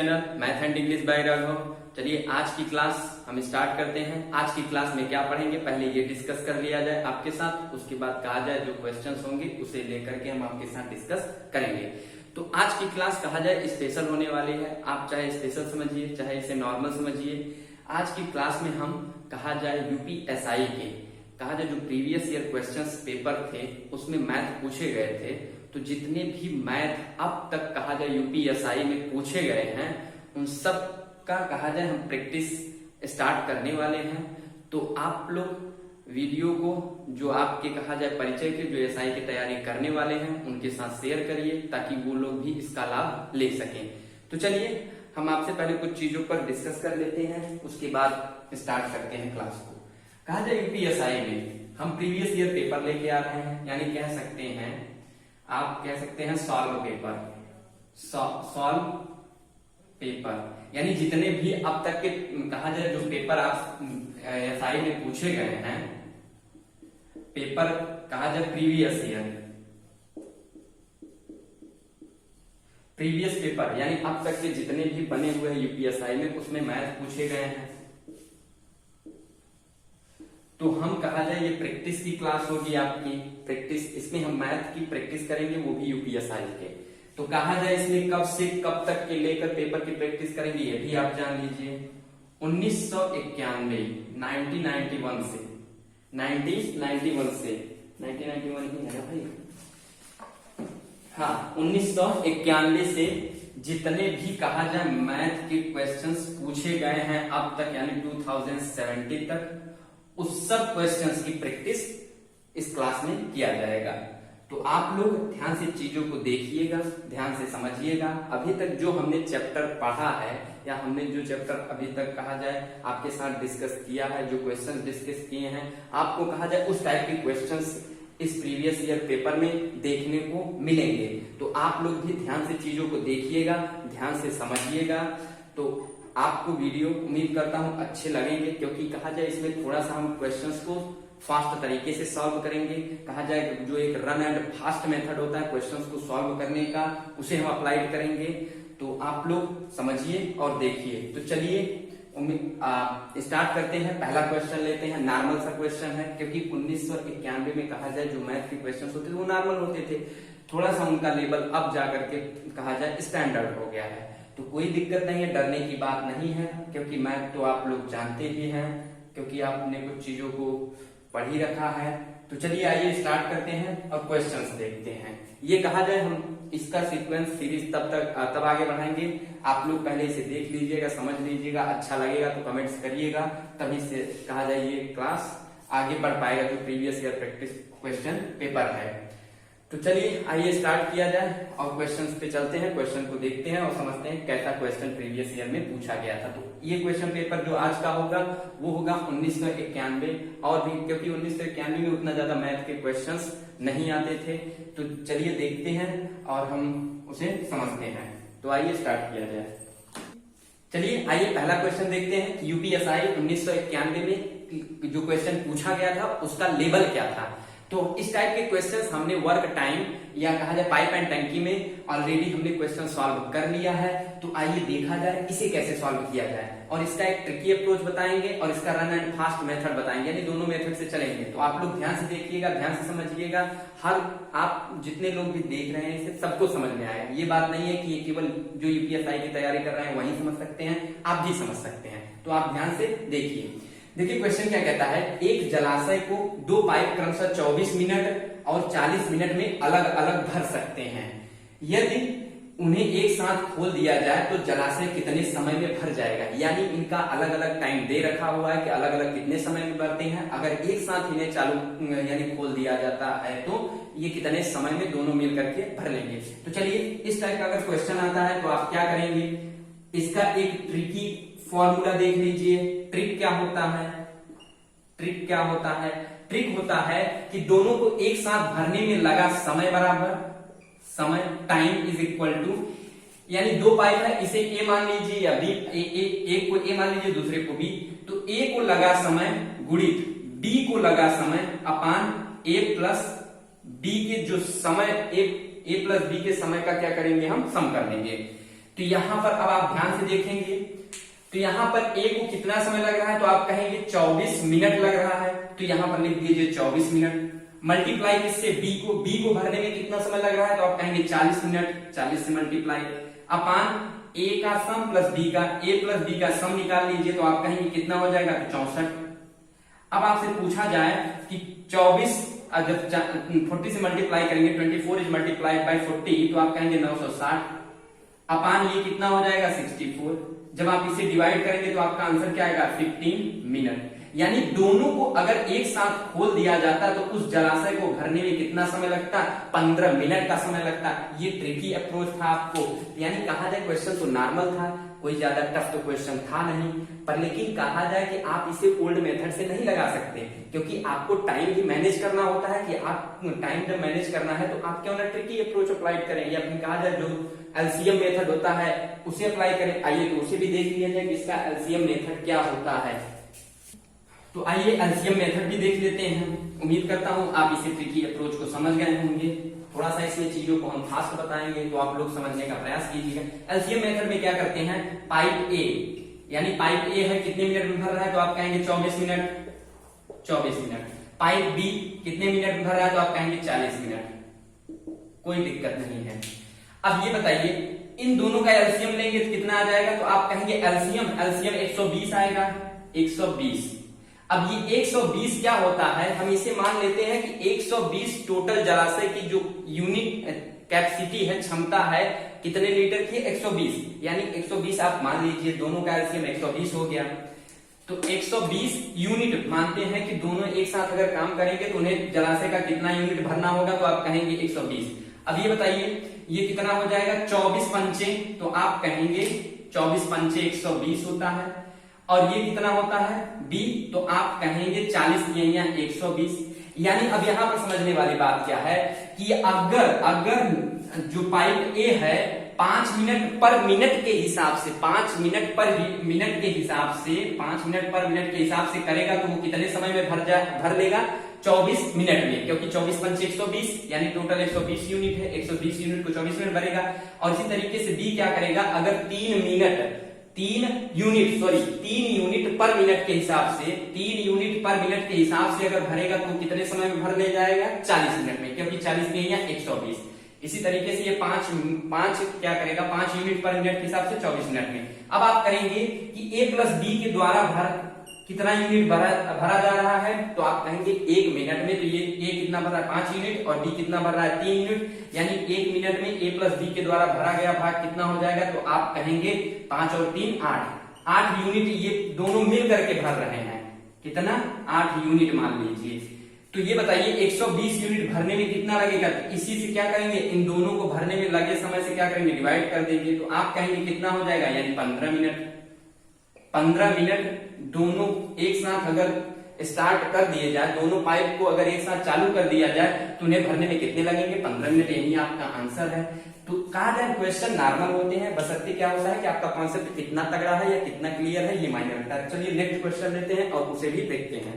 Channel math and English by Raghav. चलिए आज की क्लास हम स्टार्ट करते हैं। आज की क्लास में क्या पढ़ेंगे पहले ये डिस्कस कर लिया जाए आपके साथ, उसके बाद कहा जाए जो क्वेश्चंस होंगे उसे लेकर के हम आपके साथ डिस्कस करेंगे। तो आज की क्लास कहा जाए स्पेशल होने वाली है, आप चाहे स्पेशल समझिए चाहे इसे नॉर्मल समझिए। आज की क्लास में हम कहा जाए यूपीएसआई के कहा जाए जो प्रीवियस ईयर क्वेश्चंस पेपर थे उसमें मैथ पूछे गए थे, तो जितने भी मैथ अब तक कहा जाए यूपीएसआई में पूछे गए हैं उन सब का कहा जाए हम प्रैक्टिस स्टार्ट करने वाले हैं। तो आप लोग वीडियो को जो आपके कहा जाए परिचय के जो एसआई की तैयारी करने वाले हैं उनके साथ शेयर करिए ताकि वो लोग भी इसका लाभ ले सकें। तो चलिए हम आपसे पहले कुछ चीजों पर डिस्कस कर लेते हैं, उसके बाद स्टार्ट करते हैं क्लास को। कहा जाए यूपीएसआई में हम प्रीवियस ईयर पेपर लेके आ रहे हैं, यानी कह सकते हैं आप कह सकते हैं सॉल्व पेपर, सॉल्व पेपर यानी जितने भी अब तक के कहा जाए जो पेपर आप एसआई में पूछे गए हैं पेपर कहा जाए प्रीवियस पेपर यानी अब तक के जितने भी बने हुए हैं यूपीएसआई में उसमें मैथ पूछे गए हैं। तो हम कहा जाए ये प्रैक्टिस की क्लास होगी आपकी प्रैक्टिस, इसमें हम मैथ की प्रैक्टिस करेंगे वो भी यूपीएसआई के। तो कहा जाए इसमें कब से कब तक के लेकर पेपर की प्रैक्टिस करेंगे ये भी आप जान लीजिए। 1991 1991 ही है भाई, हाँ 1991 से जितने भी कहा जाए मैथ के क्वेश्चंस पूछे गए हैं अब तक यानी 2070 तक उस सब क्वेश्चंस की प्रैक्टिस इस क्लास में किया जाएगा। तो आप लोग ध्यान से चीजों को देखिएगा, ध्यान से समझिएगा। अभी तक जो हमने चैप्टर पढ़ा है या हमने जो चैप्टर अभी तक कहा जाए आपके साथ डिस्कस किया है, जो क्वेश्चंस डिस्कस किए हैं आपको कहा जाए उस टाइप के क्वेश्चंस इस प्रीवियस ईयर पेपर में देखने को मिलेंगे। तो आप लोग भी ध्यान से चीजों को देखिएगा, ध्यान से समझिएगा। तो आपको वीडियो उम्मीद करता हूं अच्छे लगेंगे, क्योंकि कहा जाए इसमें थोड़ा सा हम क्वेश्चंस को फास्ट तरीके से सॉल्व करेंगे। कहा जाए जो एक रन एंड फास्ट मेथड होता है क्वेश्चंस को सॉल्व करने का उसे हम अप्लाई करेंगे। तो आप लोग समझिए और देखिए। तो चलिए स्टार्ट करते हैं। पहला क्वेश्चन लेते हैं, नॉर्मल सा क्वेश्चन है क्योंकि 1991 में कहा जाए जो मैथ के क्वेश्चन होते थे वो नॉर्मल होते थे, थोड़ा सा उनका लेवल अब जाकर के कहा जाए स्टैंडर्ड हो गया है। तो कोई दिक्कत नहीं है, डरने की बात नहीं है, क्योंकि मैथ तो आप लोग जानते ही हैं क्योंकि आपने कुछ चीजों को पढ़ ही रखा है। तो चलिए आइए स्टार्ट करते हैं और क्वेश्चंस देखते हैं। ये कहा जाए हम इसका सीक्वेंस सीरीज तब आगे बढ़ाएंगे। आप लोग पहले इसे देख लीजिएगा, समझ लीजिएगा, अच्छा लगेगा तो कमेंट्स करिएगा, तभी से कहा जाए ये क्लास आगे बढ़ पाएगा जो previous year practice question paper है। तो चलिए आइए स्टार्ट किया जाए और क्वेश्चंस पे चलते हैं, क्वेश्चन को देखते हैं और समझते हैं कैसा क्वेश्चन प्रीवियस ईयर में पूछा गया था। तो ये क्वेश्चन पेपर जो आज का होगा वो होगा 1991, और भी क्योंकि 1991 में उतना ज्यादा मैथ के क्वेश्चंस नहीं आते थे। तो चलिए देखते हैं और हम उसे समझते हैं। तो आइए स्टार्ट किया जाए। चलिए आइए पहला क्वेश्चन देखते हैं कि यूपीएसआई 1991 में जो क्वेश्चन पूछा गया था उसका लेवल क्या था। तो इस टाइप के क्वेश्चंस हमने वर्क टाइम या कहा जाए पाइप एंड टंकी में ऑलरेडी हमने क्वेश्चन सॉल्व कर लिया है। तो आइए देखा जाए इसे कैसे सॉल्व किया जाए, और इसका एक ट्रिकी अप्रोच बताएंगे और इसका रन एंड फास्ट मेथड बताएंगे, यानी दोनों मेथड से चलेंगे। तो आप लोग ध्यान से देखिएगा, ध्यान से समझिएगा। हर आप जितने लोग भी देख रहे हैं इसे सबको समझ में आएगा। ये बात नहीं है कि ये केवल जो यूपीएसआई की तैयारी कर रहे हैं वही समझ सकते हैं, आप भी समझ सकते हैं। तो आप ध्यान से देखिए। देखिए क्वेश्चन क्या कहता है, एक जलाशय को दो पाइप क्रमशः 24 मिनट और 40 मिनट में अलग अलग भर सकते हैं। यदि उन्हें एक साथ खोल दिया जाए तो जलाशय कितने समय में भर जाएगा। यानी इनका अलग अलग टाइम दे रखा हुआ है कि अलग अलग कितने समय में भरते हैं। अगर एक साथ इन्हें चालू यानी खोल दिया जाता है तो ये कितने समय में दोनों मिल करके भर लेंगे। तो चलिए इस टाइप का अगर क्वेश्चन आता है तो आप क्या करेंगे, इसका एक ट्रिकी फॉर्मूला देख लीजिए। ट्रिक क्या होता है, ट्रिक क्या होता है, ट्रिक होता है कि दोनों को एक साथ भरने में लगा समय बराबर समय, टाइम इज इक्वल टू, यानी दो पाइप है, इसे ए मान लीजिए या बी, एक को ए मान लीजिए दूसरे को बी। तो ए को लगा समय गुणित बी को लगा समय अपान ए प्लस बी के जो समय ए प्लस बी के समय का क्या करेंगे हम सम कर लेंगे। तो यहाँ पर अब आप ध्यान से देखेंगे तो यहाँ पर ए को कितना समय लग रहा है, तो आप कहेंगे 24 मिनट लग रहा है, तो यहाँ पर लिख दीजिए 24 मिनट। मल्टीप्लाई किससे, बी को भरने में कितना समय लग रहा है, तो आप कहेंगे 40 मिनट, 40 से मल्टीप्लाई अपान ए का सम प्लस बी का, ए प्लस बी का सम निकाल लीजिए, तो आप कहेंगे कितना हो जाएगा, तो 64। अब आपसे पूछा जाए कि 24 जब 40 से मल्टीप्लाई करेंगे, 24 इज मल्टीप्लाइड बाय 40, तो आप कहेंगे 960 अपान ये कितना हो जाएगा 64। जब आप इसे डिवाइड करेंगे तो आपका आंसर क्या आएगा 15 मिनट। यानी दोनों को अगर एक साथ खोल दिया जाता तो उस जलाशय को भरने में कितना समय लगता, 15 मिनट का समय लगता। ये ट्रिकी अप्रोच था आपको, यानी कहा जाए क्वेश्चन तो नॉर्मल था, कोई ज्यादा टफ तो क्वेश्चन था नहीं, पर लेकिन कहा जाए कि आप इसे ओल्ड मेथड से नहीं लगा सकते, क्योंकि आपको टाइम भी मैनेज करना होता है कि आप टाइम जब मैनेज करना है तो आप क्यों ना ट्रिकी अप्रोच अप्लाई करें, या फिर कहा जाए जो एलसीएम मेथड होता है उसे अप्लाई करें। आइए तो उसे भी देख लिया जाए कि इसका एलसीएम मेथड क्या होता है। तो आइए एलसीएम मेथड भी देख लेते हैं। उम्मीद करता हूं आप इसे ट्रिकी अप्रोच को समझ गए होंगे। थोड़ा सा इसमें चीजों को हम फास्ट बताएंगे तो आप लोग समझने का प्रयास कीजिएगा। एलसीएम मेथड में क्या करते हैं, पाइप ए, यानी पाइप ए है कितने मिनट में भर रहा है, तो आप कहेंगे 24 मिनट, 24 मिनट। पाइप बी कितने मिनट में भर रहा है, तो आप कहेंगे 40 मिनट, कोई दिक्कत नहीं है। अब ये बताइए इन दोनों का एलसीएम लेंगे तो कितना आ जाएगा, तो आप कहेंगे एलसीएम 120 आएगा, 120। अब ये 120 क्या होता है, हम इसे मान लेते हैं कि 120 टोटल जलाशय की जो यूनिट कैपेसिटी है, क्षमता है कितने लीटर की, 120, यानी 120 आप मान लीजिए, दोनों का एलसीएम 120 हो गया। तो 120 यूनिट मानते हैं कि दोनों एक साथ अगर काम करेंगे तो उन्हें जलाशय का कितना यूनिट भरना होगा, तो आप कहेंगे 120। अब ये बताइए ये कितना हो जाएगा, 24 पंचे, तो आप कहेंगे 24 पंचे 120 होता है। और ये कितना होता है बी, तो आप कहेंगे 40 या 120। यानी अब यहां पर समझने वाली बात क्या है कि अगर जो पाइप ए है 5 मिनट पर मिनट के हिसाब से 5 मिनट पर मिनट के हिसाब से 5 मिनट पर मिनट के हिसाब से करेगा तो वो कितने समय में भर लेगा, 24 मिनट में, क्योंकि 24 पंचे 120 यानी टोटल 120 यूनिट है, 120 यूनिट को 24 मिनट भरेगा। और इसी तरीके से बी क्या करेगा, अगर 3 यूनिट पर मिनट के हिसाब से 3 यूनिट पर मिनट के हिसाब से अगर भरेगा तो कितने समय में भर ले जाएगा, 40 मिनट में, क्योंकि 40 में या 120। इसी तरीके से ये 5 क्या करेगा, 5 यूनिट पर मिनट के हिसाब से 24 मिनट में। अब आप करेंगे कि ए प्लस बी के द्वारा कितना यूनिट भरा जा रहा है, तो आप कहेंगे 1 मिनट में, तो ये ए कितना भर रहा है 5 यूनिट और बी कितना भर रहा है 3 यूनिट, यानी 1 मिनट में ए प्लस बी के द्वारा भरा गया भाग कितना हो जाएगा, तो आप कहेंगे 5 और 3 8 यूनिट ये दोनों मिल करके भर रहे हैं, कितना 8 यूनिट मान लीजिए। तो ये बताइए 120 यूनिट भरने में कितना लगेगा, तो इसी से क्या करेंगे, इन दोनों को भरने में लगे समय से क्या करेंगे, डिवाइड कर देंगे, तो आप कहेंगे कितना हो जाएगा, यानी 15 मिनट। 15 मिनट दोनों एक साथ अगर स्टार्ट कर दिए जाए, दोनों पाइप को अगर एक साथ चालू कर दिया जाए तो उन्हें भरने में कितने लगेंगे, 15 मिनट। यही आपका आंसर है। तो कहा जाए क्वेश्चन नॉर्मल होते हैं, बशर्ते क्या होता है कि आपका कॉन्सेप्ट कितना तगड़ा है या कितना क्लियर है, ये मायने रखता है। चलिए नेक्स्ट क्वेश्चन लेते हैं और उसे भी देखते हैं।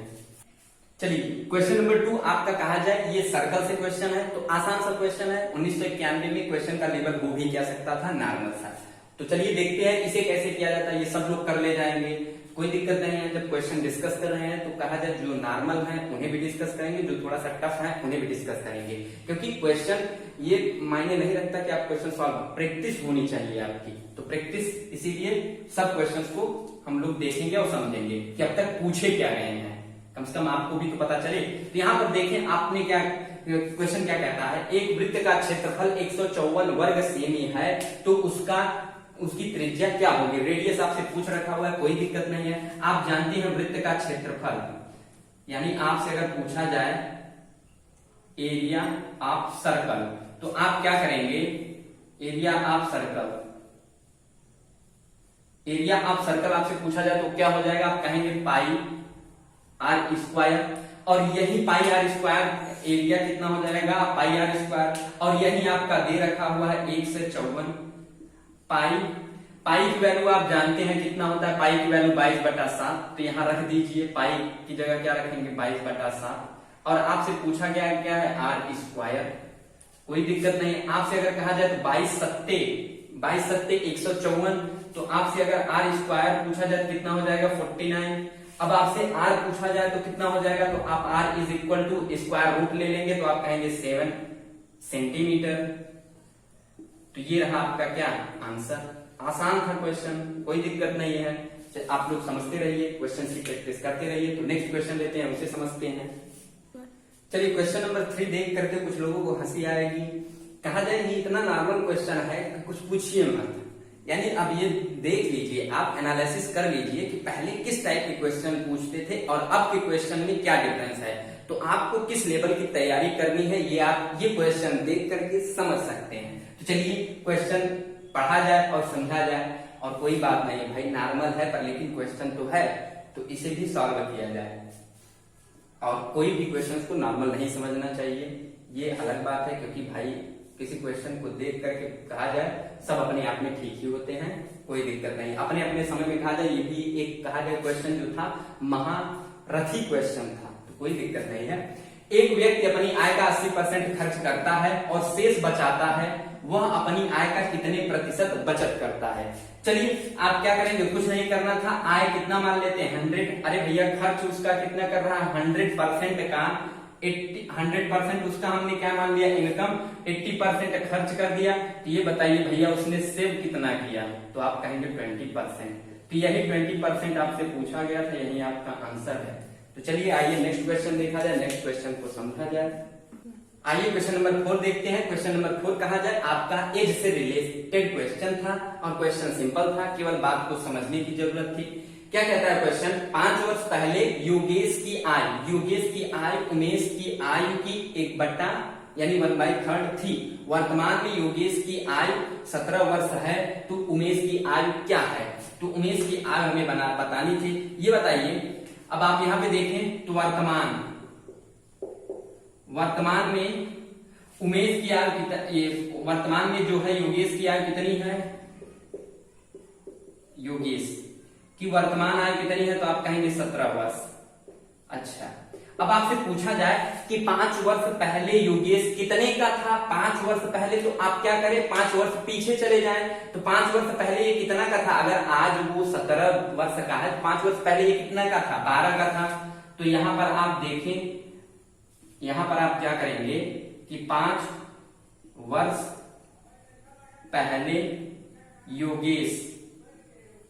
चलिए क्वेश्चन नंबर 2 आपका कहा जाए ये सर्कल से क्वेश्चन है, तो आसान सा क्वेश्चन है। 1991 में क्वेश्चन का लेवल वो भी क्या सकता था, नॉर्मल सा। तो चलिए देखते हैं इसे कैसे किया जाता है। ये सब लोग कर ले जाएंगे, कोई दिक्कत नहीं है। जब क्वेश्चन डिस्कस कर रहे हैं तो कहा जाए जो नॉर्मल है उन्हें भी डिस्कस करेंगे, जो थोड़ा सा टफ है उन्हें भी डिस्कस करेंगे, क्योंकि क्वेश्चन ये मायने नहीं रखता कि आप क्वेश्चन सॉल्व, प्रैक्टिस होनी चाहिए आपकी। तो प्रैक्टिस, इसीलिए सब क्वेश्चंस को हम लोग देखेंगे और समझेंगे कि अब तक पूछे क्या गए हैं, कम से कम आपको भी तो पता चले। तो यहाँ पर देखें आपने क्या क्वेश्चन क्या कहता है, एक वृत्त का क्षेत्रफल 154 वर्ग सेमी है तो उसकी त्रिज्या क्या होगी। रेडियस आपसे पूछ रखा हुआ है, कोई दिक्कत नहीं है। आप जानते हैं वृत्त का क्षेत्रफल, यानी आपसे अगर पूछा जाए एरिया ऑफ सर्कल, तो आप क्या करेंगे, area of circle, area of circle आपसे पूछा जाए तो क्या हो जाएगा, आप कहेंगे पाई आर स्क्वायर, और यही पाई आर स्क्वायर एरिया कितना हो जाएगा, पाई आर स्क्वायर, और यही आपका दे रखा हुआ है 1 से 54 पाई की वैल्यू आप जानते हैं कितना होता है, पाई की वैल्यू 22/7, तो यहां रख दीजिए, पाई की जगह क्या रखेंगे 22/7। और आपसे पूछा गया क्या है, आर स्क्वायर, कोई दिक्कत नहीं। आपसे अगर कहा जाए तो 22 सत्ते 22 सत्ते 154। तो आपसे अगर आर स्क्वायर पूछा जाए तो कितना हो जाएगा 49। अब आपसे आर पूछा जाए तो कितना हो जाएगा, तो आप r is equal to square root ले लेंगे तो आप कहेंगे 7 सेंटीमीटर। तो ये रहा आपका क्या आंसर। आसान था क्वेश्चन, कोई दिक्कत नहीं है। आप लोग समझते रहिए, क्वेश्चन की प्रैक्टिस करते रहिए। तो नेक्स्ट क्वेश्चन लेते हैं, उसे समझते हैं। चलिए क्वेश्चन नंबर 3 देख करके कुछ लोगों को हंसी आएगी। कहा जाए ये इतना नॉर्मल क्वेश्चन है कि कुछ पूछिए मत। यानी अब ये देख लीजिए, आप एनालिसिस कर लीजिए कि पहले किस टाइप के क्वेश्चन पूछते थे और अब के क्वेश्चन में क्या डिफरेंस है। तो आपको किस लेवल की तैयारी करनी है ये आप ये क्वेश्चन देख करके समझ सकते हैं। तो चलिए क्वेश्चन पढ़ा जाए और समझा जाए। और कोई बात नहीं भाई, नॉर्मल है पर लेकिन क्वेश्चन तो है, तो इसे भी सॉल्व किया जाए। और कोई भी क्वेश्चन को नॉर्मल नहीं समझना चाहिए, ये अलग बात है। क्योंकि भाई किसी क्वेश्चन को देख करके कहा जाए सब अपने आप में ठीक ही होते हैं, कोई दिक्कत नहीं। अपने अपने समय में कहा जाए, ये भी एक कहा जाए क्वेश्चन जो था महारथी क्वेश्चन था, तो कोई दिक्कत नहीं है। एक व्यक्ति अपनी आय का 80% खर्च करता है और शेष बचाता है, वह अपनी आय का कितने प्रतिशत बचत करता है। चलिए आप क्या करेंगे, कुछ नहीं करना था, आय कितना मान लेते हैं 100। अरे भैया खर्च उसका कितना कर रहा है 100% का 100% उसका हमने क्या मान लिया इनकम, 80% खर्च कर दिया। तो ये बताइए भैया उसने सेव कितना किया, तो आप कहेंगे 20%। तो यही 20% आपसे पूछा गया था, यही आपका आंसर है। तो चलिए आइए नेक्स्ट क्वेश्चन देखा जाए, नेक्स्ट क्वेश्चन को समझा जाए। आइए क्वेश्चन नंबर 4 देखते हैं। क्वेश्चन नंबर 4 कहा जाए आपका एज से रिलेटेड क्वेश्चन था और क्वेश्चन सिंपल था, केवल बात को समझने की जरूरत थी। क्या कहता है क्वेश्चन, 5 वर्ष पहले योगेश की आय उमेश की आयु की 1/, यानी 1/3 थी। वर्तमान में योगेश की आयु 17 वर्ष है, तो उमेश की आयु क्या है। तो उमेश की आयु हमें बतानी थी। ये बताइए, अब आप यहां पे देखें तो वर्तमान में उमेश की आयु वर्तमान में जो है योगेश की आयु कितनी है, योगेश की वर्तमान आयु कितनी है, तो आप कहेंगे 17 वर्ष। अच्छा, अब आपसे पूछा जाए कि 5 वर्ष पहले योगेश कितने का था, 5 वर्ष पहले, तो आप क्या करें 5 वर्ष पीछे चले जाएं। तो 5 वर्ष पहले ये कितना का था, अगर आज वो 17 वर्ष का है तो 5 वर्ष पहले ये कितना का था, 12 का था। तो यहां पर आप देखें, यहां पर आप क्या करेंगे कि 5 वर्ष पहले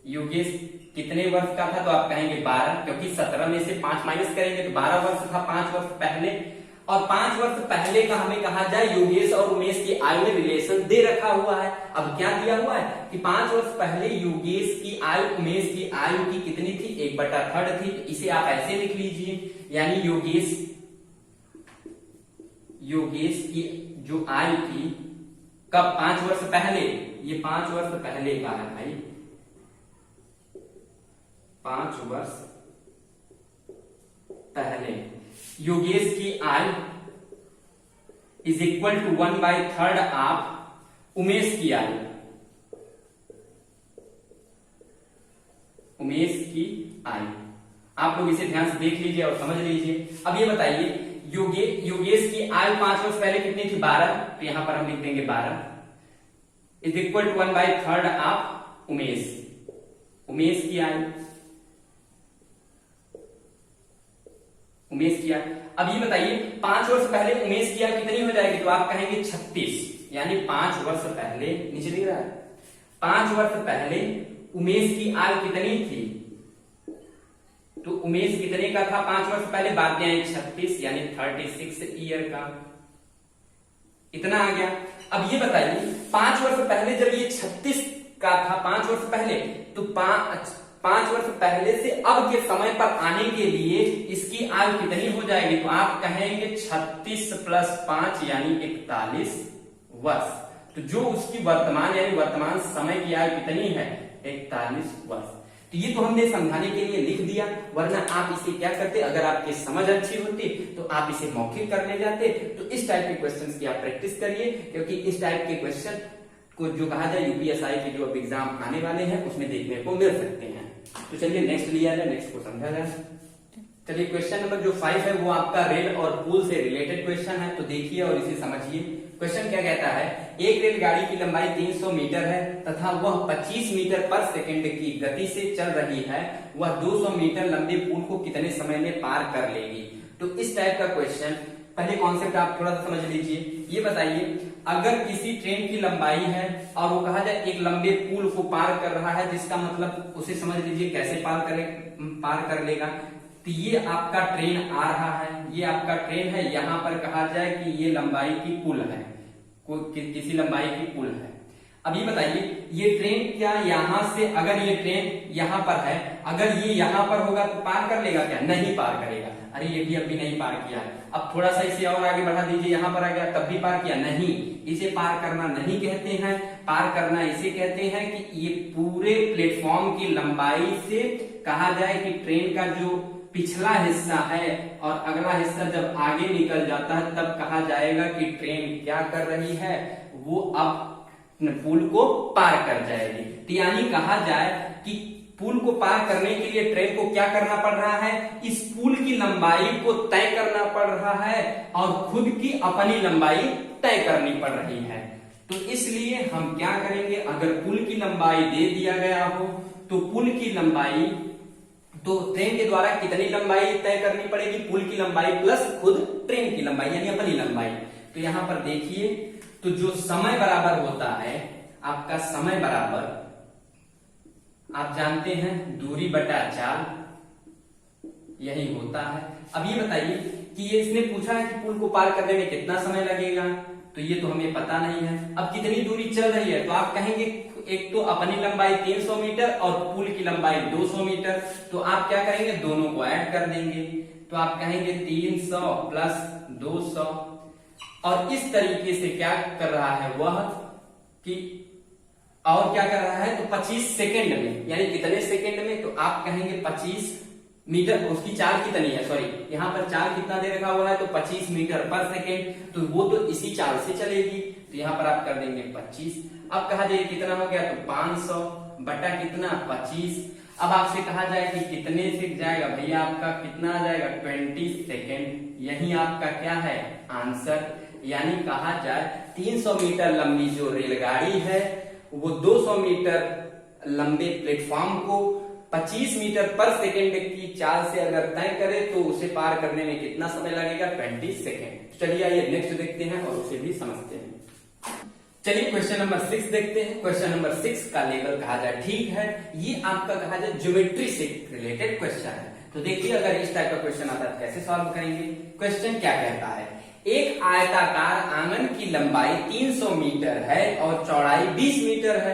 योगेश कितने वर्ष का था, तो आप कहेंगे 12, क्योंकि 17 में से 5 माइनस करेंगे तो 12 वर्ष था 5 वर्ष पहले। और 5 वर्ष पहले का हमें कहा जाए योगेश और उमेश की आयु में रिलेशन दे रखा हुआ है। अब क्या दिया हुआ है कि 5 वर्ष पहले योगेश की आयु उमेश की आयु की कितनी थी, 1/3 थी। तो इसे आप ऐसे लिख लीजिए, यानी योगेश की जो आयु थी कब, 5 वर्ष पहले, ये 5 वर्ष पहले का है भाई, 5 वर्ष पहले योगेश की आयु is equal to 1/3 of Umesh की आयु, उमेश की आयु। आप लोग इसे ध्यान से देख लीजिए और समझ लीजिए। अब ये बताइए योगेश की आयु 5 वर्ष पहले कितनी थी, 12, तो यहां पर हम लिख देंगे 12 is equal to 1/3 of Umesh की आयु, उमेश की आयु। अब ये बताइए 5 वर्ष पहले उमेश की आयु कितनी हो जाएगी, तो आप कहेंगे 36, यानी 5 वर्ष पहले, नीचे लिख रहा है 5 वर्ष पहले उमेश की आयु कितनी थी, तो उमेश कितने का था 5 वर्ष पहले, बाद में 36, यानी 36 ईयर का, इतना आ गया। अब ये बताइए 5 वर्ष पहले जब ये 36 का था 5 वर्ष पहले, तो 5 वर्ष पहले से अब के समय पर आने के लिए इसकी आयु कितनी हो जाएगी, तो आप कहेंगे 36 + 5 यानी 41 वर्ष। तो जो उसकी वर्तमान यानी वर्तमान समय की आयु कितनी है, 41 वर्ष। तो ये तो हमने समझाने के लिए लिख दिया, वरना आप इसे क्या करते, अगर आपकी समझ अच्छी होती तो आप इसे मौखिक करने जाते। तो इस टाइप के क्वेश्चंस की आप प्रैक्टिस करिए, क्योंकि इस टाइप के क्वेश्चन को जो कहा जाए यूपीएसआई के जो अब एग्जाम आने वाले हैं उसमें देखने को मिल सकते हैं। तो चलिए नेक्स्ट लिया जाए, नेक्स्ट को समझा जाए। चलिए क्वेश्चन नंबर जो 5 है वो आपका रेल और पुल से रिलेटेड क्वेश्चन है, तो देखिए और इसे समझिए। क्वेश्चन क्या कहता है, एक रेलगाड़ी की लंबाई 300 मीटर है तथा वह 25 मीटर पर सेकंड की गति से चल रही है, वह 200 मीटर लंबे पुल को कितने समय में पार कर लेगी। तो इस टाइप का क्वेश्चन, पहले कॉन्सेप्ट आप थोड़ा सा समझ लीजिए। ये बताइए, अगर किसी ट्रेन की लंबाई है और वो कहा जाए एक लंबे पुल को पार कर रहा है, जिसका मतलब उसे समझ लीजिए कैसे पार कर लेगा। तो ये आपका ट्रेन आ रहा है, ये आपका ट्रेन है, यहाँ पर कहा जाए कि ये लंबाई की पुल है, किसी लंबाई की पुल है। अब ये बताइए, ये ट्रेन क्या यहाँ से, अगर ये ट्रेन यहाँ पर है, अगर ये यहाँ पर होगा तो पार कर लेगा क्या? नहीं पार करेगा। अरे ये भी अभी नहीं पार किया। अब थोड़ा सा इसे और आगे बढ़ा दीजिए, यहाँ पर आ गया तब भी पार किया नहीं। इसे पार करना नहीं कहते हैं, पार करना इसे कहते हैं कि ये पूरे प्लेटफॉर्म की लंबाई से कहा जाए कि ट्रेन का जो पिछला हिस्सा है और अगला हिस्सा जब आगे निकल जाता है तब कहा जाएगा कि ट्रेन क्या कर रही है, वो अब पुल को पार कर जाएगी। तो यानी कहा जाए कि पुल को पार करने के लिए ट्रेन को क्या करना पड़ रहा है, इस पुल की लंबाई को तय करना पड़ रहा है और खुद की अपनी लंबाई तय करनी पड़ रही है। तो इसलिए हम क्या करेंगे, अगर पुल की लंबाई दे दिया गया हो तो पुल की लंबाई, तो ट्रेन के द्वारा कितनी लंबाई तय करनी पड़ेगी, पुल की लंबाई प्लस खुद ट्रेन की लंबाई यानी अपनी लंबाई। तो यहां पर देखिए, तो जो समय बराबर होता है आपका, समय बराबर आप जानते हैं दूरी बटा चाल, यही होता है। अब ये बताइए कि ये इसने पूछा है कि पुल को पार करने में कितना समय लगेगा, तो ये तो हमें पता नहीं है। अब कितनी दूरी चल रही है, तो आप कहेंगे एक तो अपनी लंबाई 300 मीटर और पुल की लंबाई 200 मीटर, तो आप क्या करेंगे, दोनों को ऐड कर देंगे। तो आप कहेंगे 300 प्लस 200, और इस तरीके से क्या कर रहा है वह कि, और क्या कर रहा है, तो 25 सेकेंड में, यानी कितने सेकेंड में, तो आप कहेंगे 25 मीटर, उसकी चाल कितनी है, सॉरी यहाँ पर चाल कितना दे रखा हुआ है, तो 25 मीटर पर सेकेंड, तो वो तो इसी चाल से चलेगी। तो यहाँ पर आप कर देंगे 25। अब कहा जाए कितना हो गया, तो 500 बटा कितना, 25। अब आपसे कहा जाए कि कितने से जाएगा, भैया आपका कितना आ जाएगा, 20 सेकेंड। यही आपका क्या है आंसर। यानी कहा जाए 300 मीटर लंबी जो रेलगाड़ी है वो 200 मीटर लंबे प्लेटफॉर्म को 25 मीटर पर सेकेंड की चाल से अगर तय करे तो उसे पार करने में कितना समय लगेगा, 20 सेकेंड। चलिए आइए नेक्स्ट देखते हैं और उसे भी समझते हैं। चलिए क्वेश्चन नंबर 6 देखते हैं। क्वेश्चन नंबर 6 का लेवल कहा जाए ठीक है, ये आपका कहा जाए ज्योमेट्री से रिलेटेड क्वेश्चन है। तो देखिए अगर इस टाइप का क्वेश्चन आता है कैसे सॉल्व करेंगे। क्वेश्चन क्या कहता है, एक आयताकार आंगन की लंबाई 300 मीटर है और चौड़ाई 20 मीटर है,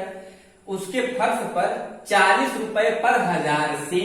उसके फर्श पर 40 रुपए पर हजार से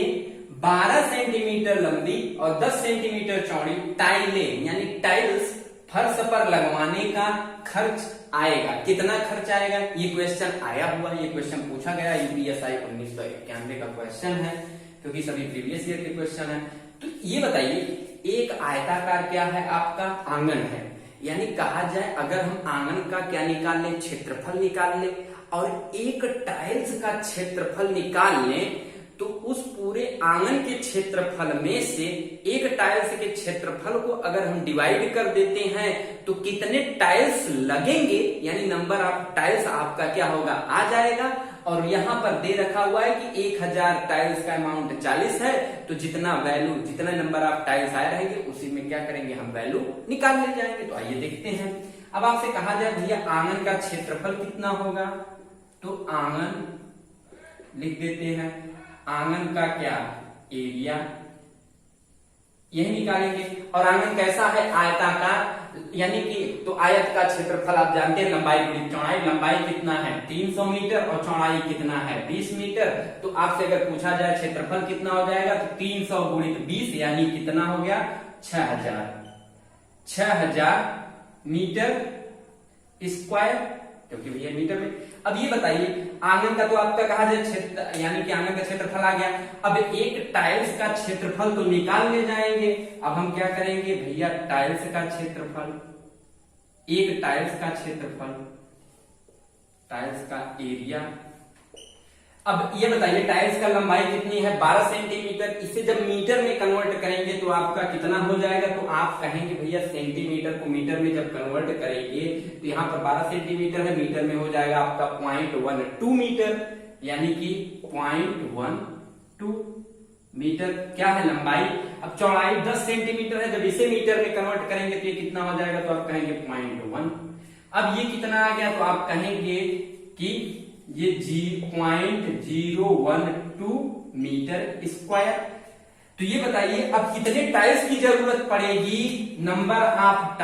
12 सेंटीमीटर लंबी और 10 सेंटीमीटर चौड़ी टाइलें यानी टाइल्स फर्श पर लगवाने का खर्च आएगा। कितना खर्च आएगा, ये क्वेश्चन आया हुआ है, ये क्वेश्चन पूछा गया यूपीएसआई 1991 का क्वेश्चन है, क्योंकि सभी प्रीवियस ईयर के क्वेश्चन है। तो ये बताइए, एक आयताकार क्या है, आपका आंगन है, यानी कहा जाए अगर हम आंगन का क्या निकाल लें, क्षेत्रफल निकाल लें, और एक टाइल्स का क्षेत्रफल निकाल लें, तो उस पूरे आंगन के क्षेत्रफल में से एक टाइल्स के क्षेत्रफल को अगर हम डिवाइड कर देते हैं तो कितने टाइल्स लगेंगे, यानी नंबर ऑफ टाइल्स आपका क्या होगा, आ जाएगा। और यहां पर दे रखा हुआ है कि 1000 टाइल्स का अमाउंट 40 है, तो जितना वैल्यू, जितना नंबर ऑफ टाइल्स आए रहेंगे उसी में क्या करेंगे, हम वैल्यू निकाल ले जाएंगे। तो आइए देखते हैं। अब आपसे कहा जाए भैया आंगन का क्षेत्रफल कितना होगा, तो आंगन लिख देते हैं, आंगन का क्या एरिया, यही निकालेंगे। और आंगन कैसा है, आयताकार, यानी कि तो आयत का क्षेत्रफल आप जानते हैं लंबाई गुणित चौड़ाई, लंबाई कितना है 300 मीटर और चौड़ाई कितना है 20 मीटर। तो आपसे अगर पूछा जाए क्षेत्रफल कितना हो जाएगा, तो 300 गुणित 20 यानी कितना हो गया 6000 मीटर स्क्वायर, क्योंकि भैया मीटर में। अब ये बताइए आंगन का तो आपका कहा जाए क्षेत्र, यानी कि आंगन का क्षेत्रफल आ गया। अब एक टाइल्स का क्षेत्रफल तो निकाल ले जाएंगे। अब हम क्या करेंगे भैया, टाइल्स का क्षेत्रफल, एक टाइल्स का क्षेत्रफल, टाइल्स का एरिया अब ये बताइए टाइल्स का लंबाई कितनी है 12 सेंटीमीटर। इसे जब मीटर में कन्वर्ट करेंगे तो आपका कितना हो जाएगा, तो आप कहेंगे भैया सेंटीमीटर को मीटर में जब कन्वर्ट करेंगे तो यहाँ पर 12 सेंटीमीटर है, मीटर में हो जाएगा आपका 0.12 मीटर, यानी कि 0.12 मीटर क्या है लंबाई। अब चौड़ाई 10 सेंटीमीटर है, जब इसे मीटर में कन्वर्ट करेंगे तो ये कितना हो जाएगा, तो आप कहेंगे 0.1। अब ये कितना आ गया, तो आप कहेंगे कि ये 0.012 मीटर स्क्वायर। तो ये बताइए अब कितने टाइल्स की जरूरत पड़ेगी, नंबर ऑफ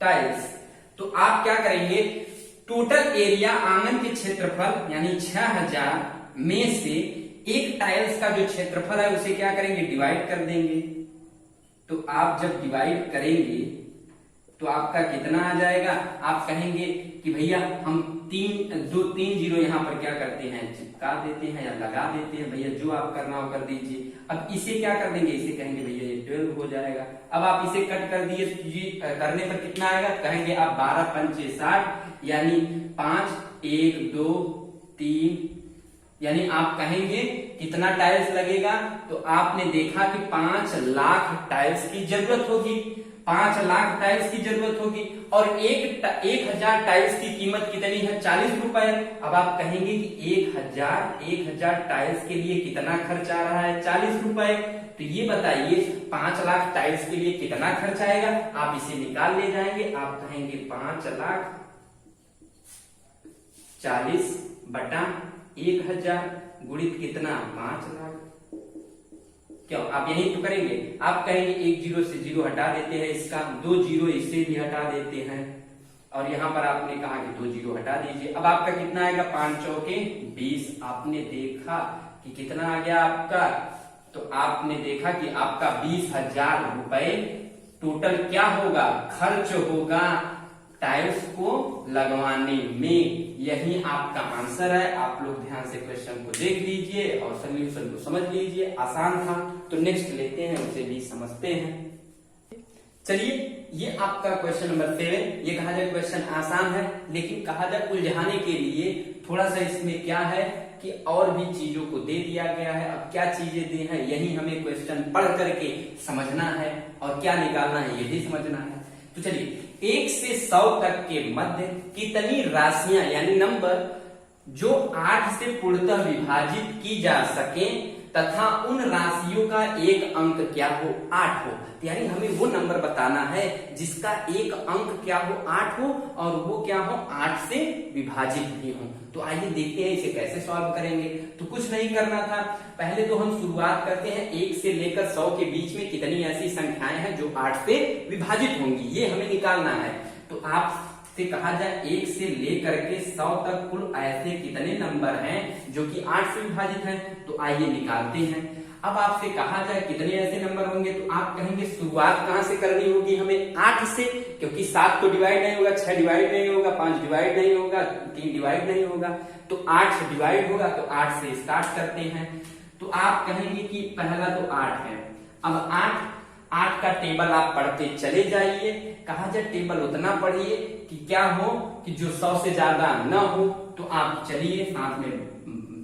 टाइल्स। तो आप क्या करेंगे, टोटल एरिया आंगन के क्षेत्रफल यानी 6000 में से एक टाइल्स का जो क्षेत्रफल है उसे क्या करेंगे, डिवाइड कर देंगे। तो आप जब डिवाइड करेंगे तो आपका कितना आ जाएगा, आप कहेंगे कि भैया हम 3 जीरो यहाँ पर क्या करते हैं, चिपका देते हैं या लगा देते हैं, भैया जो आप करना हो कर दीजिए। अब इसे क्या कर देंगे, इसे कहेंगे भैया ये 12 हो जाएगा। अब आप इसे कट कर दिए करने पर कितना आएगा, कहेंगे आप 12 पंचे 60 यानी 5 1 2 3 यानी आप कहेंगे कितना टाइल्स लगेगा, तो आपने देखा कि 5 लाख टाइल्स की जरूरत होगी, 5 लाख टाइल्स की जरूरत होगी और 1000 टाइल्स की कीमत कितनी है, 40 रुपए। अब आप कहेंगे कि 1000 टाइल्स के लिए कितना खर्च आ रहा है, 40 रुपए। तो ये बताइए 5 लाख टाइल्स के लिए कितना खर्च आएगा, आप इसे निकाल ले जाएंगे। आप कहेंगे 5 लाख 40 बटा 1000 गुणित कितना, 5 लाख। क्यों आप यही तो करेंगे, आप कहेंगे 1 जीरो से 0 हटा देते हैं, इसका 2 जीरो इसे भी हटा देते हैं और यहां पर आपने कहा कि 2 जीरो हटा दीजिए। अब आपका कितना आएगा, 5 चौके 20। आपने देखा कि कितना आ गया आपका, तो आपने देखा कि आपका 20,000 रुपए टोटल क्या होगा, खर्च होगा टाइल्स को लगवाने में। यही आपका आंसर है। आप लोग ध्यान से क्वेश्चन को देख लीजिए और सोल्यूशन को समझ लीजिए, आसान था। तो नेक्स्ट लेते हैं, उसे भी समझते हैं। चलिए ये आपका क्वेश्चन नंबर 7। ये कहा जाए क्वेश्चन आसान है, लेकिन कहा जाए उलझाने के लिए थोड़ा सा इसमें क्या है कि और भी चीजों को दे दिया गया है। अब क्या चीजें दी हैं यही हमें क्वेश्चन पढ़ करके समझना है और क्या निकालना है ये भी समझना है। तो चलिए 1 से 100 तक के मध्य कितनी राशियां यानी नंबर जो 8 से पूर्णतः विभाजित की जा सके तथा उन राशियों का एक अंक क्या हो, 8 हो। यानी हमें वो नंबर बताना है जिसका एक अंक क्या हो, 8 हो और वो क्या हो, 8 से विभाजित भी हो। तो आइए देखते हैं इसे कैसे सॉल्व करेंगे। तो कुछ नहीं करना था, पहले तो हम शुरुआत करते हैं 1 से लेकर 100 के बीच में कितनी ऐसी संख्याएं हैं जो 8 से विभाजित होंगी, ये हमें निकालना है। तो आपसे कहा जाए 1 से लेकर के 100 तक कुल ऐसे कितने नंबर हैं जो कि 8 से विभाजित हैं। तो आइए निकालते हैं। अब आपसे कहा जाए कितने ऐसे नंबर होंगे, तो आप कहेंगे शुरुआत कहां से करनी होगी हमें, 8 से, क्योंकि 7 तो डिवाइड नहीं होगा, 6 डिवाइड नहीं होगा, 5 डिवाइड नहीं होगा, 3 डिवाइड नहीं होगा, तो 8 से डिवाइड होगा। तो 8 से स्टार्ट करते हैं। तो आप कहेंगे कि पहला तो 8 है। अब 8 का टेबल आप पढ़ते चले जाइए। कहा जाए टेबल उतना पढ़िए कि क्या हो कि जो 100 से ज्यादा न हो। तो आप चलिए साथ में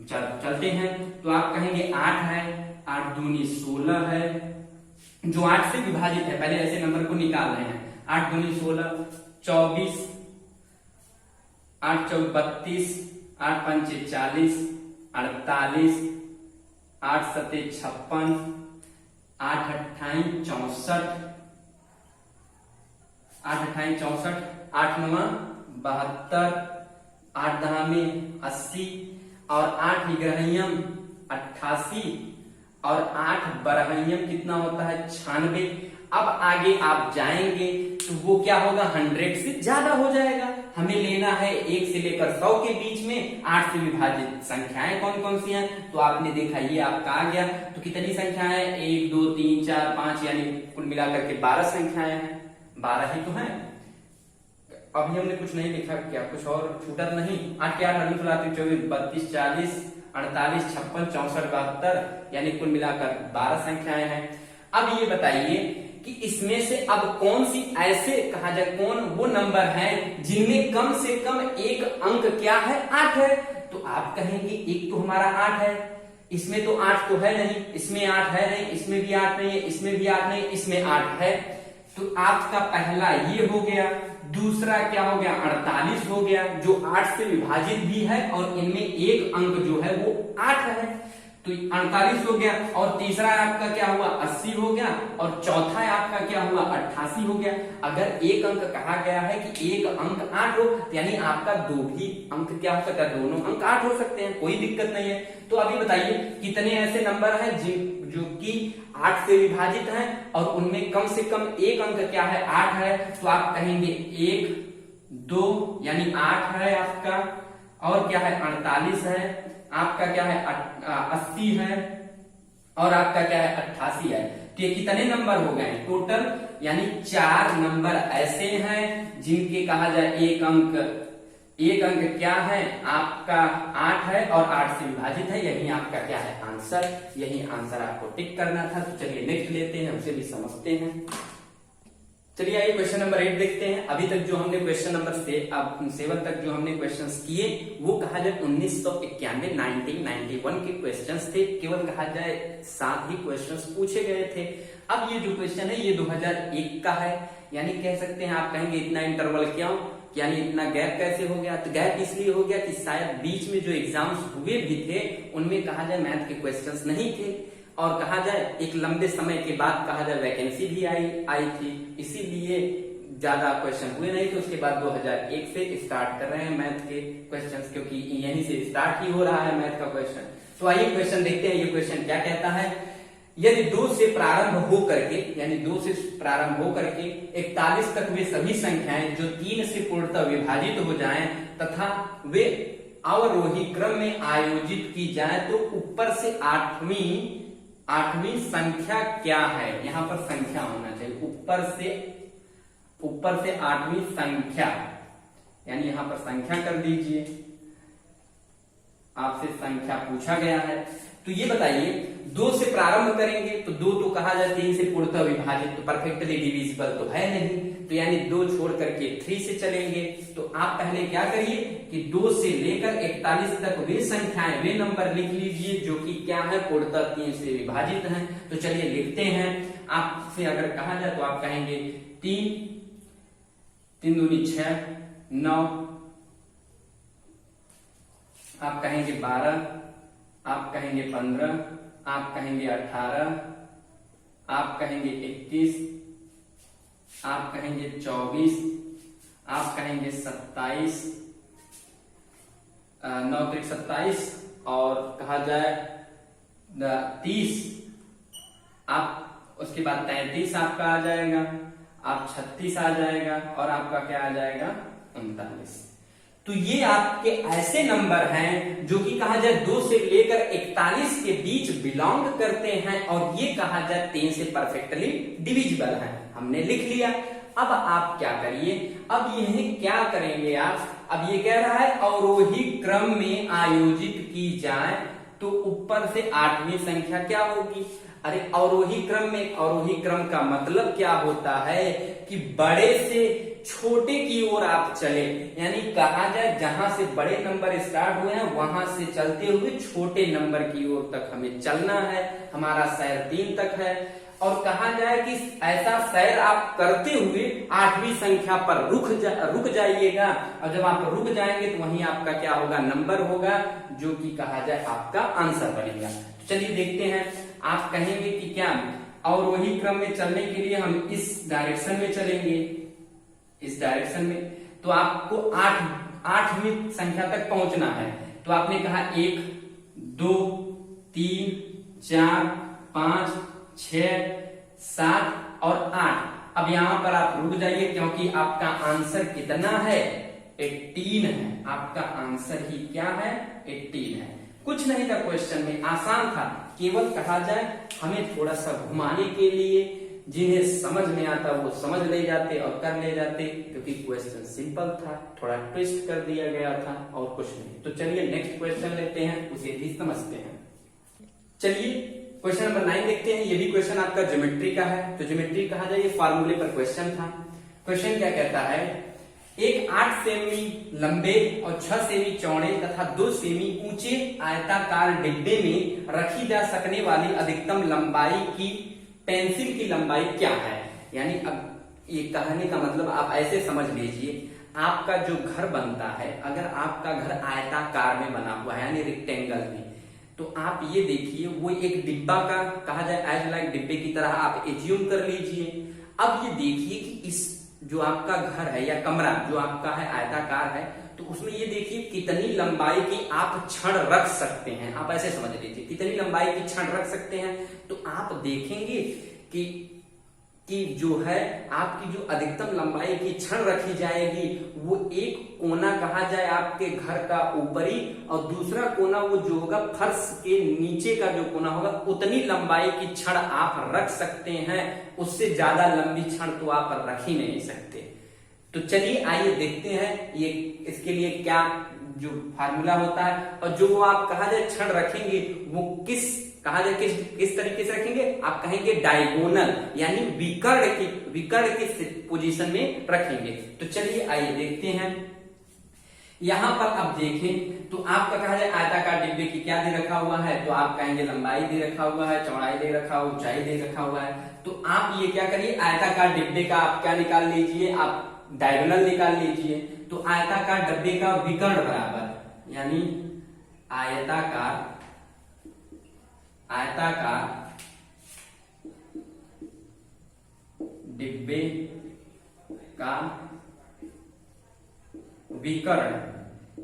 चलते हैं। तो आप कहेंगे 8 है, 8 दूनी 16 है, जो 8 से विभाजित है। पहले ऐसे नंबर को निकाल रहे हैं। 8 दूनी 16, 24, 8 चौक 32, 8 पंचे 40, 48, 8 सते 56, 8 अट्ठाई 64, 8 अट्ठाई 64, 8 नवा 72, 8 दहा में 80 और 8 निग्रहयम 88 और 8 बरहयम कितना होता है, 96। अब आगे आप जाएंगे तो वो क्या होगा, 100 से ज्यादा हो जाएगा। हमें लेना है 1 से लेकर 100 के बीच में 8 से विभाजित संख्याएं कौन कौन सी हैं। तो आपने देखा ये आपका आ गया। तो कितनी संख्याएं, 1 2 3 4 5 यानी कुल मिलाकर के 12 संख्याएं हैं। 12 ही तो है। अभी हमने कुछ नहीं लिखा, क्या कुछ और छूटा तो नहीं। 8 के 8 24 32 40 48 56 64 72 यानी कुल मिलाकर 12 संख्याएं हैं। अब ये बताइए कि इसमें से अब कौन सी ऐसे कहा जाए कौन वो नंबर है जिनमें कम से कम एक अंक क्या है 8 है। तो आप कहेंगे एक तो हमारा 8 है, इसमें तो 8 तो है नहीं, इसमें 8 है नहीं, इसमें भी 8 नहीं है, इसमें भी 8 नहीं, इसमें 8 है। तो आपका पहला ये हो गया। दूसरा क्या हो गया 48 हो गया जो 8 से विभाजित भी है और इनमें एक अंक जो है वो 8 है, तो 48 हो गया। और तीसरा आपका क्या हुआ 80 हो गया और चौथा आपका क्या हुआ 88 हो गया। अगर एक अंक कहा गया है कि एक अंक 8 हो यानी आपका दो भी अंक क्या हो सकता है, दोनों अंक 8 हो सकते हैं, कोई दिक्कत नहीं है। तो अभी बताइए कितने ऐसे नंबर हैं जो कि 8 से विभाजित हैं और उनमें कम से कम एक अंक क्या है 8 है। तो आप कहेंगे 1 2 यानी 8 है आपका, और क्या है 48 है आपका, क्या है 80 है और आपका क्या है 88 है। तो ये कितने नंबर हो गए टोटल, यानी 4 नंबर ऐसे हैं जिनके कहा जाए एक अंक क्या है आपका 8 है और 8 से विभाजित है। यही आपका क्या है आंसर, यही आंसर आपको टिक करना था। तो चलिए नेक्स्ट लेते हैं, उसे भी समझते हैं। चलिए आइए क्वेश्चन नंबर 8 देखते हैं। अभी तक जो हमने क्वेश्चन नंबर 7 तक जो हमने क्वेश्चंस किए वो कहा जाए 1991 के क्वेश्चंस थे, केवल कहा जाए 7 ही क्वेश्चंस पूछे गए थे। अब ये जो क्वेश्चन है ये 2001 का है, यानी कह सकते हैं आप कहेंगे इतना इंटरवल क्यों, यानी इतना गैप कैसे हो गया। तो गैप इसलिए हो गया कि शायद बीच में जो एग्जाम्स हुए भी थे उनमें कहा जाए मैथ के क्वेश्चंस नहीं थे और कहा जाए एक लंबे समय के बाद कहा जाए वैकेंसी भी आई थी, इसीलिए ज्यादा क्वेश्चन हुए नहीं। तो उसके बाद 2001 से स्टार्ट कर रहे हैं मैथ के क्वेश्चंस, क्योंकि यहीं से स्टार्ट ही हो रहा है मैथ का क्वेश्चन। तो आइए क्वेश्चन देखते हैं। ये क्वेश्चन क्या कहता है, यदि 2 से प्रारंभ हो करके, यानी 2 से प्रारंभ हो करके 41 तक वे सभी संख्याएं जो 3 से पूर्णतः विभाजित हो जाएं तथा वे अवरोही क्रम में आयोजित की जाए तो ऊपर से आठवीं संख्या क्या है। यहां पर संख्या होना चाहिए, ऊपर से 8वीं संख्या, यानी यहां पर संख्या कर दीजिए। आपसे संख्या पूछा गया है तो ये बताइए 2 से प्रारंभ करेंगे तो 2 तो कहा जाए 3 से पूर्णतः विभाजित, तो परफेक्टली डिविजिबल तो है नहीं, तो यानी 2 छोड़ करके 3 से चलेंगे। तो आप पहले क्या करिए कि 2 से लेकर 41 तक वे संख्याएं वे नंबर लिख लीजिए जो कि क्या है पूर्णतः 3 से विभाजित हैं। तो चलिए लिखते हैं। आपसे अगर कहा जाए तो आप कहेंगे 3 दूनी 6 9, आप कहेंगे 12, आप कहेंगे 15, आप कहेंगे 18, आप कहेंगे 21, आप कहेंगे 24, आप कहेंगे 27, 9 3 27 और कहा जाए 30, आप उसके बाद 33 आपका आ जाएगा, आप 36 आ जाएगा और आपका क्या आ जाएगा 39। तो ये आपके ऐसे नंबर हैं जो कि कहा जाए 2 से लेकर 41 के बीच बिलोंग करते हैं और ये कहा जाए 3 से परफेक्टली डिविजिबल हैं। हमने लिख लिया। अब आप क्या करिए, अब यह क्या करेंगे आप, अब ये कह रहा है अवरोही क्रम में आयोजित की जाए तो ऊपर से 8वीं संख्या क्या होगी। अरे अवरोही क्रम में, अवरोही क्रम का मतलब क्या होता है कि बड़े से छोटे की ओर आप चले, यानी कहा जाए जहां से बड़े नंबर स्टार्ट हुए हैं वहां से चलते हुए छोटे नंबर की ओर तक हमें चलना है। हमारा सैर 3 तक है और कहा जाए कि ऐसा सैर आप करते हुए 8वीं संख्या पर रुक जाइएगा और जब आप रुक जाएंगे तो वहीं आपका क्या होगा नंबर होगा जो कि कहा जाए आपका आंसर बनेगा। तो चलिए देखते हैं। आप कहेंगे कि क्या अवरोही क्रम में चलने के लिए हम इस डायरेक्शन में चलेंगे, इस डायरेक्शन में, तो आपको 8वीं संख्या तक पहुंचना है। तो आपने कहा 1 2 3 4 5 6 7 और 8। अब यहां पर आप रुक जाइए क्योंकि आपका आंसर कितना है 18 है। आपका आंसर ही क्या है 18 है। कुछ नहीं था क्वेश्चन में, आसान था, केवल कहा जाए हमें थोड़ा सा घुमाने के लिए, जिन्हें समझ में आता वो समझ ले जाते और कर ले जाते, क्योंकि क्वेश्चन सिंपल था, थोड़ा ट्विस्ट कर दिया गया था और कुछ नहीं। तो चलिए नेक्स्ट क्वेश्चन लेते हैं, उसे भी समझते हैं। चलिए क्वेश्चन नंबर 9 देखते हैं। ये भी क्वेश्चन आपका ज्योमेट्री का है, तो ज्योमेट्री कहा जाए, ये फार्मूले पर क्वेश्चन था। क्वेश्चन क्या कहता है, एक 8 सेमी लंबे और 6 सेमी चौड़े तथा 2 सेमी ऊंचे आयताकार डिब्बे में रखी जा सकने वाली अधिकतम लंबाई की पेंसिल की लंबाई क्या है। यानी अब ये कहने का मतलब आप ऐसे समझ लीजिए, आपका जो घर बनता है, अगर आपका घर आयताकार में बना हुआ है यानी रेक्टेंगल में, तो आप ये देखिए वो एक डिब्बा का कहा जाए, एज लाइक डिब्बे की तरह आप एज्यूम कर लीजिए। अब ये देखिए कि इस जो आपका घर है या कमरा जो आपका है आयताकार है, तो उसमें ये देखिए कितनी लंबाई की आप छड़ रख सकते हैं। आप ऐसे समझ लीजिए कितनी लंबाई की छड़ रख सकते हैं। तो आप देखेंगे कि जो है आपकी जो अधिकतम लंबाई की छड़ रखी जाएगी वो एक कोना कहा जाए आपके घर का ऊपरी, और दूसरा कोना वो जो होगा फर्श के नीचे का जो कोना होगा, उतनी लंबाई की छड़ आप रख सकते हैं। उससे ज्यादा लंबी छड़ तो आप रख ही नहीं सकते। तो चलिए आइए देखते हैं ये इसके लिए क्या जो फार्मूला होता है, और जो वो आप कहा जाए छड़ रखेंगे वो कहा जाए किस तरीके से रखेंगे। आप कहेंगे डायगोनल, यानी विकर्ण की पोजीशन में रखेंगे। तो चलिए आइए देखते हैं। यहां पर आप देखें तो आपका कहा जाए आयताकार डिब्बे की क्या दे रखा हुआ है, तो आप कहेंगे लंबाई दे रखा हुआ है, चौड़ाई दे रखा हुआ, ऊंचाई दे रखा हुआ है। तो आप ये क्या करिए, आयताकार डिब्बे का आप क्या निकाल लीजिए, आप डायगोनल निकाल लीजिए। तो आयताकार डिब्बे का विकर्ण बराबर, यानी आयताकार डिब्बे का विकर्ण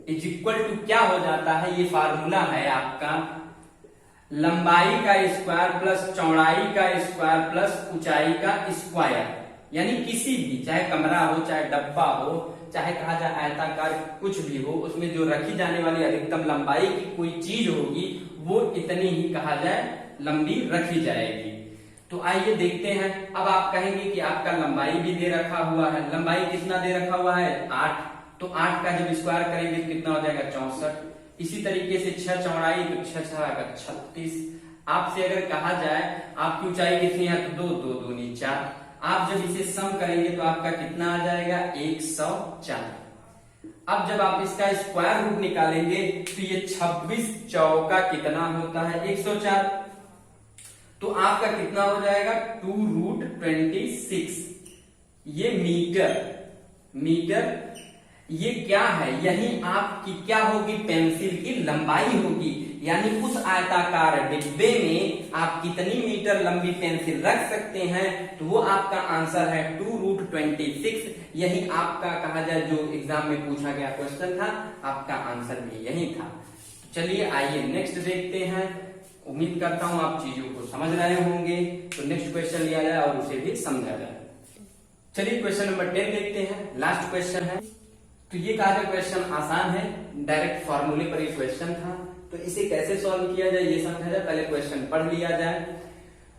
इज इक्वल टू क्या हो जाता है, ये फार्मूला है आपका लंबाई का स्क्वायर प्लस चौड़ाई का स्क्वायर प्लस ऊंचाई का स्क्वायर। यानी किसी भी, चाहे कमरा हो, चाहे डब्बा हो, चाहे कहा जाए आयताकार कुछ भी हो, उसमें जो रखी जाने वाली अधिकतम लंबाई की कोई चीज होगी वो इतनी ही कहा जाए लंबी रखी जाएगी। तो आइए देखते हैं। अब आप कहेंगे कि आपका लंबाई भी दे रखा हुआ है, लंबाई कितना दे रखा हुआ है 8, तो 8 का जब स्क्वायर करेंगे तो कितना हो जाएगा 64। इसी तरीके से 6 चौड़ाई तो 6 6 36। आपसे अगर कहा जाए आपकी ऊंचाई कितनी है, तो 2 2 2 4। आप जब इसे सम करेंगे तो आपका कितना आ जाएगा 104। अब जब आप इसका स्क्वायर रूट निकालेंगे तो ये 26 चौका कितना होता है 104। तो आपका कितना हो जाएगा 2√26। ये मीटर ये क्या है, यही आपकी क्या होगी, पेंसिल की लंबाई होगी। यानी उस आयताकार डिब्बे में आप कितनी मीटर लंबी पेंसिल रख सकते हैं, तो वो आपका आंसर है 2√26। यही आपका कहा जाए जो एग्जाम में पूछा गया क्वेश्चन था, आपका आंसर भी यही था। चलिए आइए नेक्स्ट देखते हैं। उम्मीद करता हूं आप चीजों को समझ रहे होंगे। तो नेक्स्ट क्वेश्चन लिया जाए और उसे भी समझा जाए। चलिए क्वेश्चन नंबर 10 देखते हैं, लास्ट क्वेश्चन है। तो ये कहा जाए क्वेश्चन आसान है, डायरेक्ट फॉर्मूले पर ये क्वेश्चन था। तो इसे कैसे सॉल्व किया जाए ये समझा जाए, पहले क्वेश्चन पढ़ लिया जाए।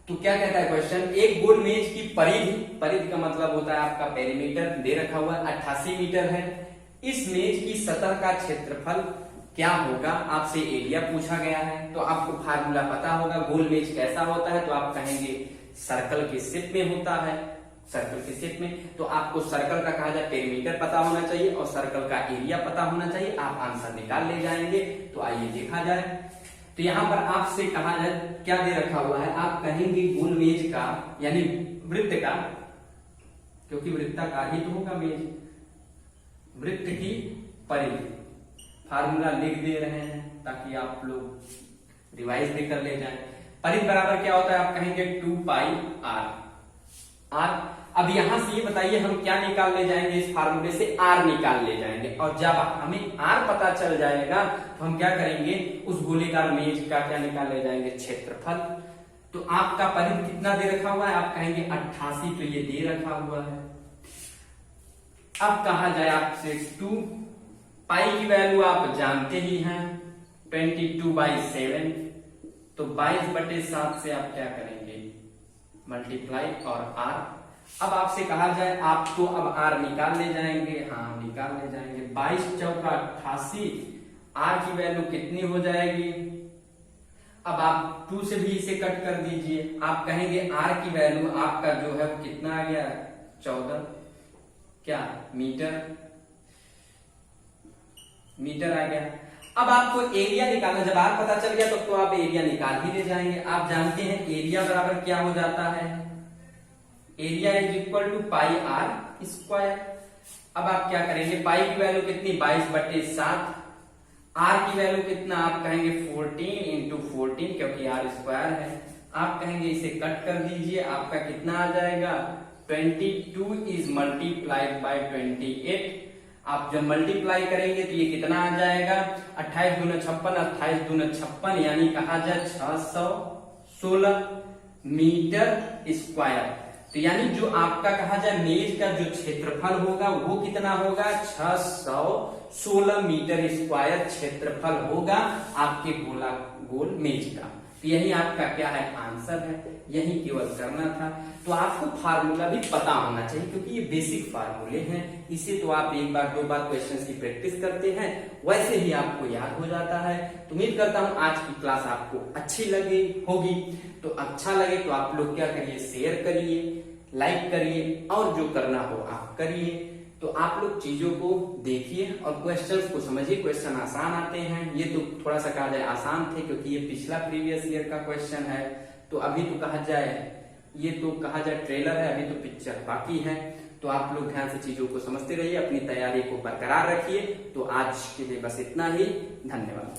तो क्या कहता है क्वेश्चन, एक गोल मेज की परिधि का मतलब होता है आपका पेरीमीटर, दे रखा हुआ 88 मीटर है। इस मेज की सतह का क्षेत्रफल क्या होगा, आपसे एरिया पूछा गया है। तो आपको फार्मूला पता होगा, गोल मेज कैसा होता है, तो आप कहेंगे सर्कल के शेप में होता है, सर्कल के शेप में। तो आपको सर्कल का कहा जाए पेरीमीटर पता होना चाहिए और सर्कल का एरिया पता होना चाहिए, आप आंसर निकाल ले जाएंगे। तो आइए देखा जाए। तो यहां पर आपसे कहा जाए क्या दे रखा हुआ है, आप कहेंगे गोल मेज का यानी वृत्त का, क्योंकि वृत्ताकार ही तो होगा मेज, वृत्त की परिधि। फार्मूला लिख दे रहे हैं ताकि आप लोग रिवाइज भी कर ले जाएं। परिधि बराबर क्या होता है, आप कहेंगे 2πr। अब यहां से ये बताइए हम क्या निकाल ले जाएंगे, इस फार्मूले से r निकाल ले जाएंगे। और जब हमें r पता चल जाएगा तो हम क्या करेंगे, उस गोलेकार मेज का क्या निकाल ले जाएंगे, क्षेत्रफल। तो आपका परिधि कितना दे रखा हुआ है, आप कहेंगे 88, तो ये दे रखा हुआ है। अब कहा जाए आपसे 2 पाई की वैल्यू आप जानते ही हैं 22/7। तो 22/7 से आप क्या करेंगे, मल्टीप्लाई और r। अब आपसे कहा जाए आप तो अब r निकाल ले जाएंगे, हाँ निकाल ले जाएंगे। 22 चौका 88, r की वैल्यू कितनी हो जाएगी, अब आप 2 से भी इसे कट कर दीजिए। आप कहेंगे r की वैल्यू आपका जो है वो कितना आ गया, 14 क्या मीटर आ गया। अब आपको एरिया निकालना, जब आर पता चल गया तो आप एरिया निकाल ही ले जाएंगे। आप जानते हैं एरिया बराबर क्या हो जाता है, area is equal to pi r square. अब आप क्या करेंगे, पाई की वैल्यू कितनी 22/7, आर की वैल्यू कितना आप कहेंगे 14 इंटू 14 क्योंकि आर स्क्वायर है। आप कहेंगे इसे कट कर दीजिए, आपका कितना आ जाएगा 22 इज मल्टीप्लाइड बाई 28। आप जब मल्टीप्लाई करेंगे तो ये कितना आ जाएगा 28 दूना 56, 28 दूना 56 यानी कहा जाए 616 मीटर स्क्वायर। तो यानी जो आपका कहा जाए मेज का जो क्षेत्रफल होगा वो कितना होगा 616 मीटर स्क्वायर क्षेत्रफल होगा आपके गोल मेज का। तो यही आपका क्या है आंसर है, यही केवल करना था। तो आपको फार्मूला भी पता होना चाहिए क्योंकि ये बेसिक फार्मूले हैं, इसे तो आप एक बार 2 बार क्वेश्चंस की प्रैक्टिस करते हैं वैसे ही आपको याद हो जाता है। तो उम्मीद करता हूं आज की क्लास आपको अच्छी लगी होगी। तो अच्छा लगे तो आप लोग क्या करिए, शेयर करिए, लाइक करिए और जो करना हो आप करिए। तो आप लोग चीजों को देखिए और क्वेश्चंस को समझिए। क्वेश्चन आसान आते हैं, ये तो थोड़ा सा कहा जाए आसान थे क्योंकि ये पिछला प्रीवियस ईयर का क्वेश्चन है। तो अभी तो कहा जाए ये तो कहा जाए ट्रेलर है, अभी तो पिक्चर बाकी है। तो आप लोग ध्यान से चीजों को समझते रहिए, अपनी तैयारी को बरकरार रखिए। तो आज के लिए बस इतना ही, धन्यवाद।